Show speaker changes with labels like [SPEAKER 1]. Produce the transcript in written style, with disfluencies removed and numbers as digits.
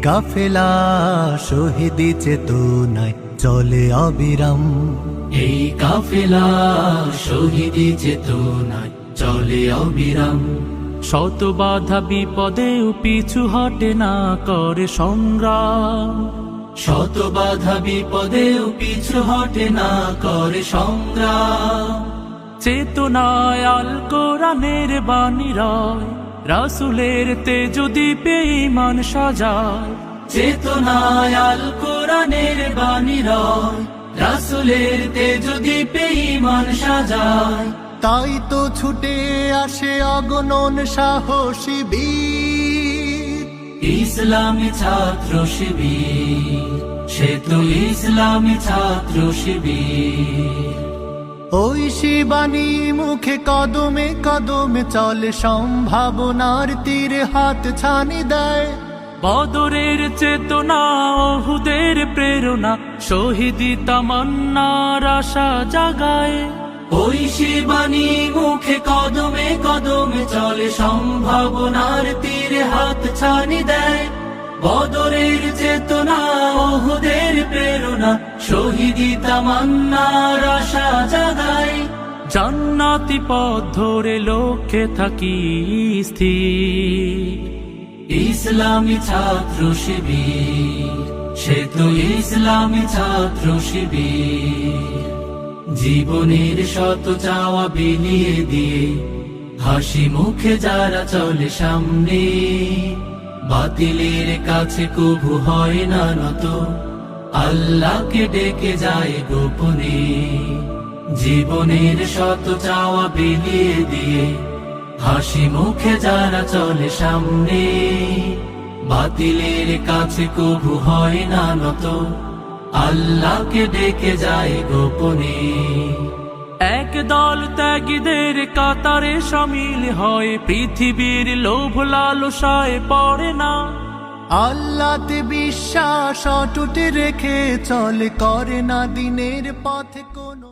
[SPEAKER 1] কাফেলা শহীদি চেতনায় চলে অবিরাম।
[SPEAKER 2] এই কাফেলা শহীদি চেতনায় চলে অবিরাম। শত বাধা বিপদেও পিছু হটে না করে সংগ্রাম। শত বাধা বিপদেও পিছু হটে না করে সংগ্রাম। চেতনায় আল কোরআনের বাণী রয়, রাসূলের তেজ দীপে ঈমান সাজায়। চেতনায় আল কোরআনের বাণী রয়, রাসূলের তেজ দীপে ঈমান সাজায়।
[SPEAKER 1] তাই তো ছুটে আসে অগণন সাহসী বীর,
[SPEAKER 2] ইসলামী ছাত্র শিবির। সে তো ইসলামী ছাত্র শিবির।
[SPEAKER 1] ওই শিবানী মুখে কদমে কদমে চলে, সম্ভাবনার তীরে হাত ছানি দেয়।
[SPEAKER 2] বদরের চেতনা, ওহুদের প্রেরণা, শহীদি তামান্নার আশা জাগায়। ওই শিবানী মুখে কদমে কদমে চলে, সম্ভাবনার তীরে হাত ছানি দেয়। বদরের চেতনা, ওহুদের প্রেরণা, শহীদি তামান্নার আশা জাগায়। জান্নাতি পথ ধরে লক্ষ্যে থাকি স্থির, ইসলামী ছাত্র শিবির। সে তো ইসলামী ছাত্র শিবির। জীবনের শত চাওয়া বিলিয়ে দিয়ে হাসি মুখে যারা চলে সামনে, বাতিলের কাছে কবু হয় না নত, আল্লাহকে ডেকে যায় গোপনে। জীবনের শত চাওয়া বিলিয়ে দিয়ে হাসি মুখে যারা চলে সামনে, বাতিলের কাছে কবু হয় না নত, আল্লাহকে ডেকে যায় গোপনে। এক দল ত্যাগীদের কাতারে শামিল হয়, পৃথিবীর লোভ লালসায় পড়ে না।
[SPEAKER 1] আল্লাহতে বিশ্বাস অটুট রেখে চলে, করে না দিনের পথে কোনো